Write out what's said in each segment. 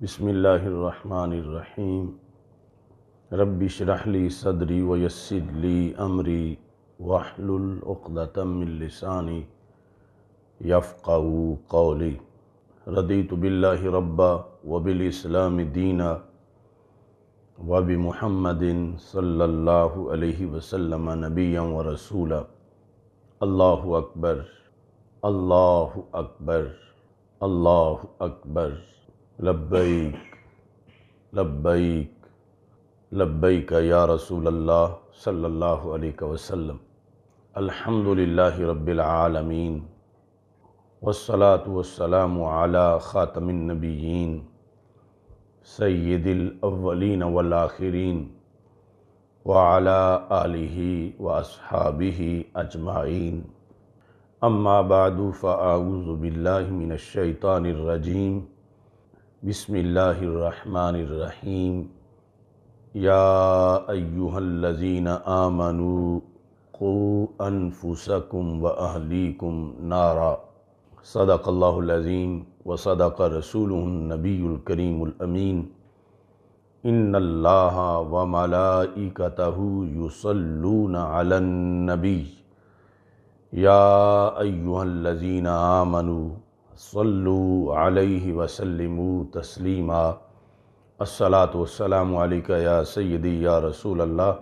بسم اللہ الرحمن الرحیم رب اشرح لی صدری ویسر لی امری واحلل عقدۃ من لسانی یفقہوا قولی رضیت باللہ ربا وبالاسلام دینا وبمحمد صلی اللہ علیہ وسلم نبیا ورسولا۔ اللہ اکبر، اللہ اکبر، اللہ اکبر، لبیک لبیک لبیک یا رسول اللہ صلی اللہ علیہ وسلم۔ الحمدللہ رب العالمین والصلاة والسلام علی خاتم النبیین سید الاولین والآخرین وعلی آلہ واصحابہ اجمعین، اما بعد فاعوذ باللہ من الشیطان الرجیم، بسم اللہ الرحمن الرحیم۔ یا ایہا الذین آمنوا قوا انفسکم واہلیکم نارا، صدق اللہ العظیم وصدق رسولہ النبی الکریم الامین۔ ان اللہ وملائکتہ یصلون علی النبی یا ایہا الذین آمنوا صلوا علیہ وسلموا تسلیما۔ الصلاۃ والسلام علیک یا سیدی یا رسول اللہ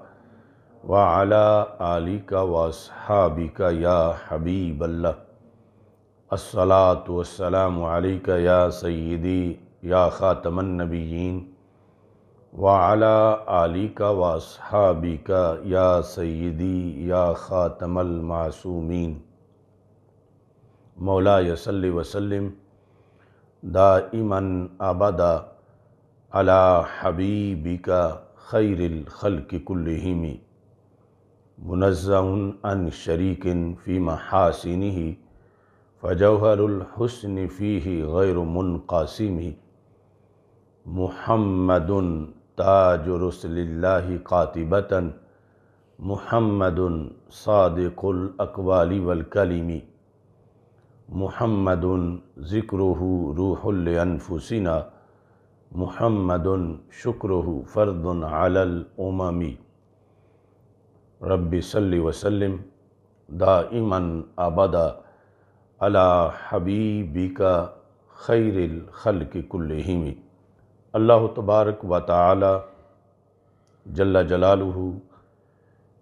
وعلی آلک واصحابک یا حبیب اللہ۔ الصلاۃ والسلام علیک یا سیدی یا خاتم النبیین وعلی آلک واصحابک یا سیدی یا خاتم المعصومین۔ مولاي صل وسلم دائما ابدا على حبيبك خير الخلق كلهم منزه عن شريك في محاسنه فجوهر الحسن فيه غير منقسم، محمد تاج رسل الله قاطبة، محمد صادق الأقوال والكلم، محمد ذکرہ روح لانفسنا، محمد شکرہ فرد علی الامم۔ رب صل وسلم دائما ابدا علی حبیبک خیر الخلق کلہم۔ اللہ تبارک و تعالی جل جلالہ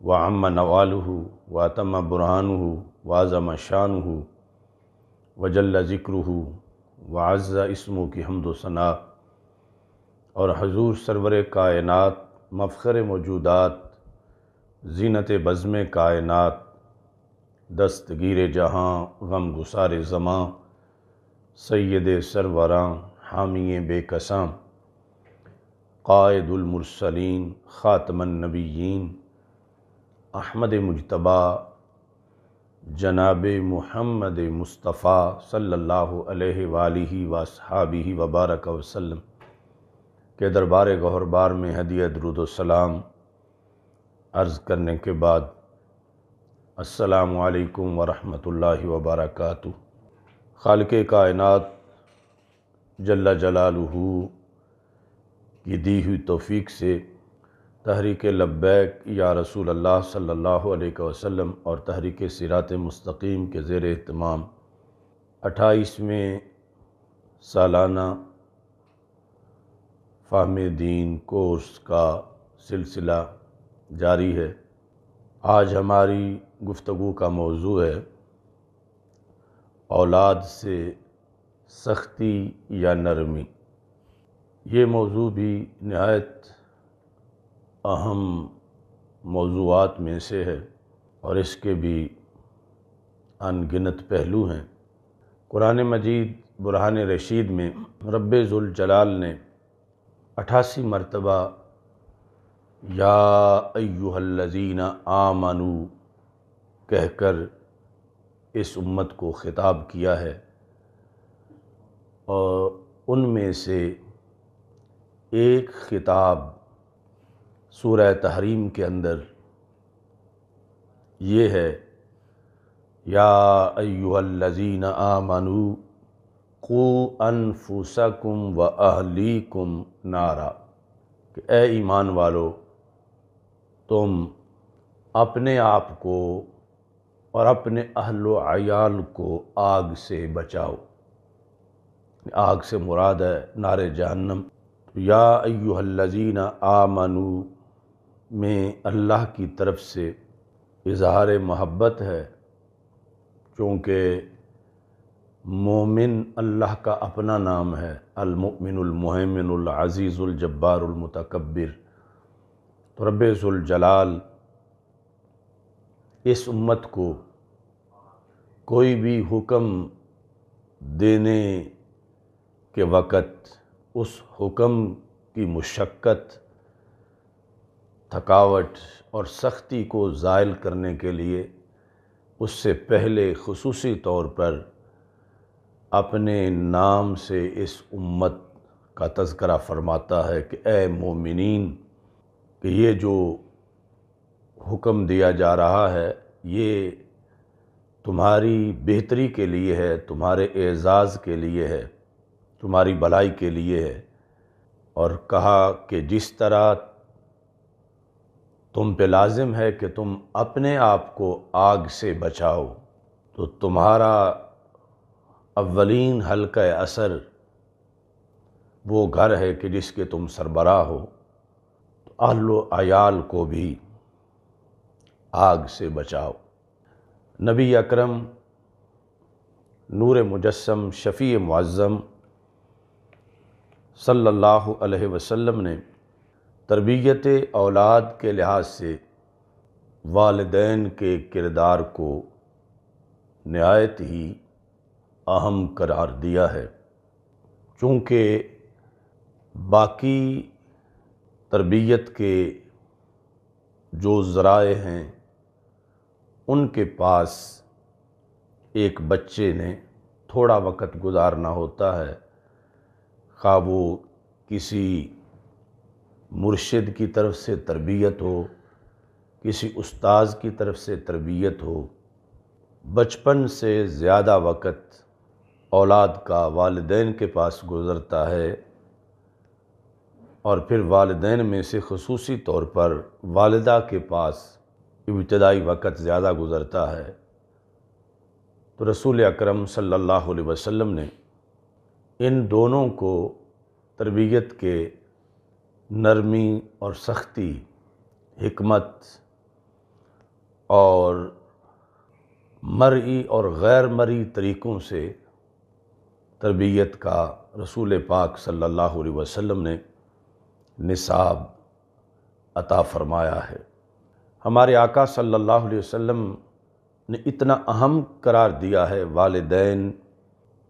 وعم نوالہ واتم برہانہ وعظم شانہ وجل ذکرہ وعز اسمہ کی حمد و ثناء، اور حضور سرور کائنات مفخر موجودات زینت بزم کائنات دستگیر جہاں غم گسار زماں سید سروراں حامی بے کساں قائد المرسلین خاتم النبیین احمد مجتبیٰ جناب محمد مصطفیٰ صلی اللہ علیہ وآلہ واصحابہ وبارک وسلم کے دربار گہربار میں ہدیہ درود و سلام عرض کرنے کے بعد السلام علیکم ورحمۃ اللہ وبرکاتہ۔ خالق کائنات جل جلالہ کی دی ہوئی توفیق سے تحریک لبیک یا رسول اللہ صلی اللہ علیہ وسلم اور تحریک صراط مستقیم کے زیر اہتمام 28ویں سالانہ فہم دین کورس کا سلسلہ جاری ہے۔ آج ہماری گفتگو کا موضوع ہے اولاد سے سختی یا نرمی۔ یہ موضوع بھی نہایت اہم موضوعات میں سے ہے اور اس کے بھی ان گنت پہلو ہیں۔ قرآن مجید برہان رشید میں رب ذوالجلال نے 88 مرتبہ یا ایہا الذین آمنوا کہہ کر اس امت کو خطاب کیا ہے، اور ان میں سے ایک خطاب سورہ تحریم کے اندر یہ ہے، یا ایہا الذین آمنوا قو انفسکم و اہلیکم نارا، کہ اے ایمان والو تم اپنے آپ کو اور اپنے اہل و عیال کو آگ سے بچاؤ۔ آگ سے مراد ہے نار جہنم۔ یا ایہا الذین آمنوا میں اللہ کی طرف سے اظہار محبت ہے، چونکہ مومن اللہ کا اپنا نام ہے، المؤمن المہیمن العزیز الجبار المتکبر۔ تو رب ذوالجلال اس امت کو کوئی بھی حکم دینے کے وقت اس حکم کی مشقت، تھکاوٹ اور سختی کو زائل کرنے کے لیے اس سے پہلے خصوصی طور پر اپنے نام سے اس امت کا تذکرہ فرماتا ہے کہ اے مومنین، کہ یہ جو حکم دیا جا رہا ہے یہ تمہاری بہتری کے لیے ہے، تمہارے اعزاز کے لیے ہے، تمہاری بھلائی کے لیے ہے۔ اور کہا کہ جس طرح تم پہ لازم ہے کہ تم اپنے آپ کو آگ سے بچاؤ، تو تمہارا اولین حلقہ اثر وہ گھر ہے کہ جس کے تم سربراہ ہو، تو اہل و عیال کو بھی آگ سے بچاؤ۔ نبی اکرم نور مجسم شفیع معظم صلی اللہ علیہ وسلم نے تربیت اولاد کے لحاظ سے والدین کے کردار کو نہایت ہی اہم قرار دیا ہے، چونکہ باقی تربیت کے جو ذرائع ہیں ان کے پاس ایک بچے نے تھوڑا وقت گزارنا ہوتا ہے، خواہ وہ کسی مرشد کی طرف سے تربیت ہو، کسی استاذ کی طرف سے تربیت ہو۔ بچپن سے زیادہ وقت اولاد کا والدین کے پاس گزرتا ہے، اور پھر والدین میں سے خصوصی طور پر والدہ کے پاس ابتدائی وقت زیادہ گزرتا ہے۔ تو رسول اکرم صلی اللہ علیہ وسلم نے ان دونوں کو تربیت کے نرمی اور سختی، حکمت اور مرئی اور غیر مرئی طریقوں سے تربیت کا رسول پاک صلی اللہ علیہ وسلم نے نصاب عطا فرمایا ہے۔ ہمارے آقا صلی اللہ علیہ وسلم نے اتنا اہم قرار دیا ہے والدین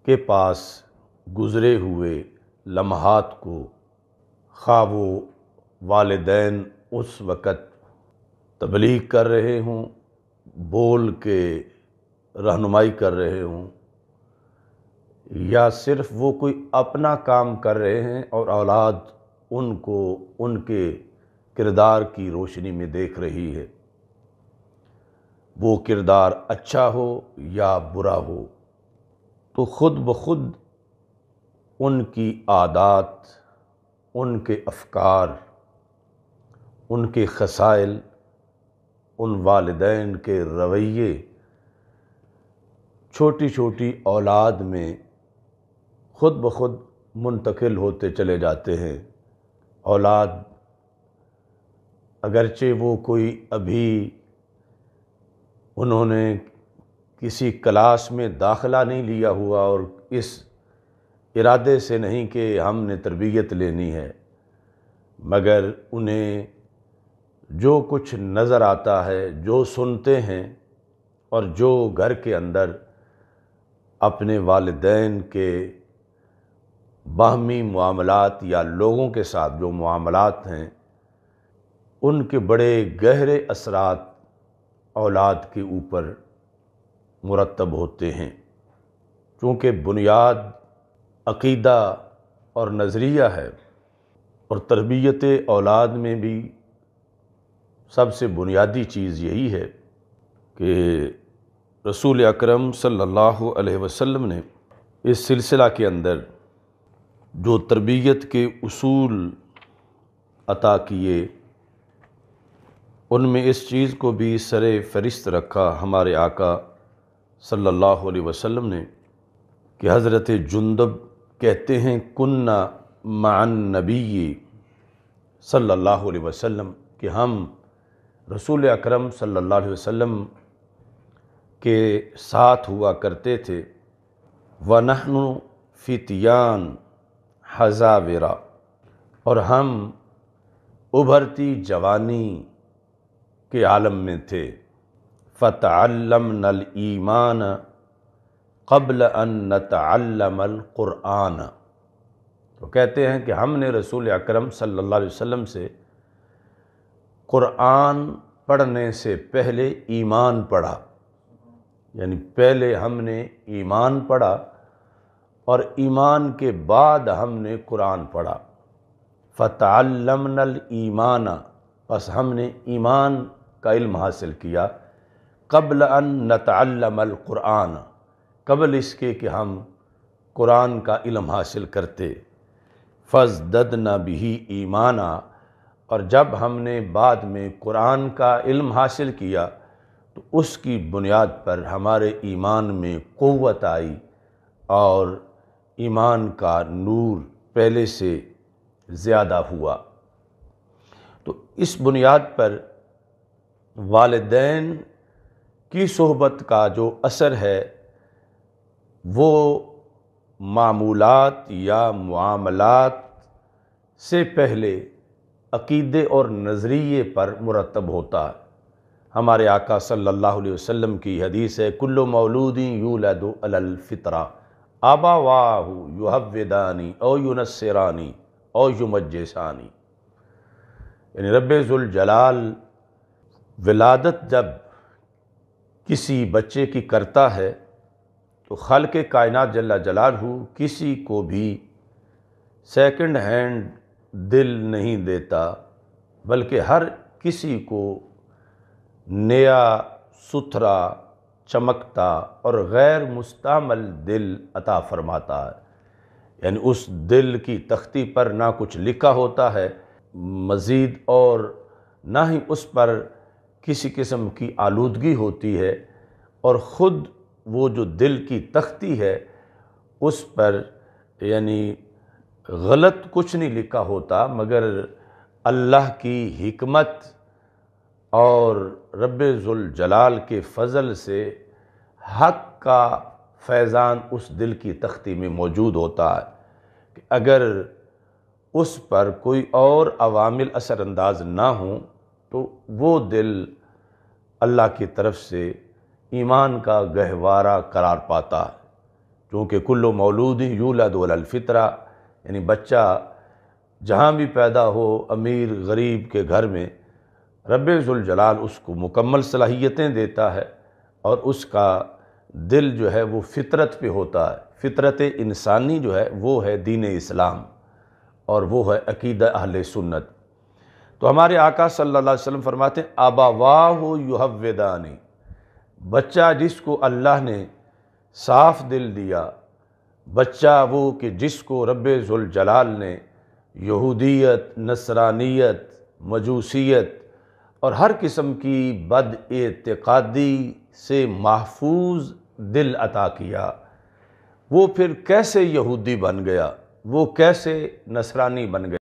کے پاس گزرے ہوئے لمحات کو، خواہ وہ والدین اس وقت تبلیغ کر رہے ہوں، بول کے رہنمائی کر رہے ہوں، یا صرف وہ کوئی اپنا کام کر رہے ہیں اور اولاد ان کو ان کے کردار کی روشنی میں دیکھ رہی ہے، وہ کردار اچھا ہو یا برا ہو، تو خود بخود ان کی عادات، ان کے افکار، ان کے خصائل، ان والدین کے رویے چھوٹی چھوٹی اولاد میں خود بخود منتقل ہوتے چلے جاتے ہیں۔ اولاد اگرچہ وہ کوئی ابھی انہوں نے کسی کلاس میں داخلہ نہیں لیا ہوا اور اس ارادے سے نہیں کہ ہم نے تربیت لینی ہے، مگر انہیں جو کچھ نظر آتا ہے، جو سنتے ہیں اور جو گھر کے اندر اپنے والدین کے باہمی معاملات یا لوگوں کے ساتھ جو معاملات ہیں، ان کے بڑے گہرے اثرات اولاد کے اوپر مرتب ہوتے ہیں، چونکہ بنیاد عقیدہ اور نظریہ ہے، اور تربیت اولاد میں بھی سب سے بنیادی چیز یہی ہے کہ رسول اکرم صلی اللہ علیہ وسلم نے اس سلسلہ کے اندر جو تربیت کے اصول عطا کیے، ان میں اس چیز کو بھی سر فہرست رکھا ہمارے آقا صلی اللہ علیہ وسلم نے کہ حضرت جندب کہتے ہیں کننا مع النبی صلی اللہ علیہ وسلم کہ ہم رسول اکرم صلی اللہ علیہ وسلم کے ساتھ ہوا کرتے تھے، وَنَحْنُ فِتْيَانٌ حَذَاوِرَ، اور ہم ابھرتی جوانی کے عالم میں تھے، فَتَعَلَّمْنَا الْإِيمَانَ قبل ان نتعلم القرآن۔ تو کہتے ہیں کہ ہم نے رسول اکرم صلی اللہ علیہ وسلم سے قرآن پڑھنے سے پہلے ایمان پڑھا، یعنی پہلے ہم نے ایمان پڑھا اور ایمان کے بعد ہم نے قرآن پڑھا۔ فتعلمنا الایمان، پس ہم نے ایمان کا علم حاصل کیا، قبل ان نتعلم القرآن، قبل اس کے کہ ہم قرآن کا علم حاصل کرتے۔ فازددنا بہ ایمانا، اور جب ہم نے بعد میں قرآن کا علم حاصل کیا تو اس کی بنیاد پر ہمارے ایمان میں قوت آئی اور ایمان کا نور پہلے سے زیادہ ہوا۔ تو اس بنیاد پر والدین کی صحبت کا جو اثر ہے وہ معمولات یا معاملات سے پہلے عقیدے اور نظریے پر مرتب ہوتا ہے۔ ہمارے آقا صلی اللہ علیہ وسلم کی حدیث ہے کل مولود یولد علی الفطرہ ابواہ یہودانی او ینصرانی او یمجسانی، یعنی رب ذوالجلال ولادت جب کسی بچے کی کرتا ہے تو خالق کائنات جل جلالہ کسی کو بھی سیکنڈ ہینڈ دل نہیں دیتا، بلکہ ہر کسی کو نیا، ستھرا، چمکتا اور غیر مستعمل دل عطا فرماتا ہے، یعنی اس دل کی تختی پر نہ کچھ لکھا ہوتا ہے مزید اور نہ ہی اس پر کسی قسم کی آلودگی ہوتی ہے، اور خود وہ جو دل کی تختی ہے اس پر یعنی غلط کچھ نہیں لکھا ہوتا، مگر اللہ کی حکمت اور رب ذوالجلال کے فضل سے حق کا فیضان اس دل کی تختی میں موجود ہوتا ہے کہ اگر اس پر کوئی اور عوامل اثر انداز نہ ہوں تو وہ دل اللہ کی طرف سے ایمان کا گہوارہ قرار پاتا ہے، کیونکہ کل مولود یولد علی الفطرہ، یعنی بچہ جہاں بھی پیدا ہو، امیر غریب کے گھر میں، رب ذوالجلال اس کو مکمل صلاحیتیں دیتا ہے اور اس کا دل جو ہے وہ فطرت پہ ہوتا ہے۔ فطرت انسانی جو ہے وہ ہے دین اسلام اور وہ ہے عقیدہ اہل سنت۔ تو ہمارے آقا صلی اللہ علیہ وسلم فرماتے ہیں ابواہ یہودانی، بچہ جس کو اللہ نے صاف دل دیا، بچہ وہ کہ جس کو رب ذوالجلال نے یہودیت، نصرانیت، مجوسیت اور ہر قسم کی بد اعتقادی سے محفوظ دل عطا کیا، وہ پھر کیسے یہودی بن گیا، وہ کیسے نصرانی بن گیا؟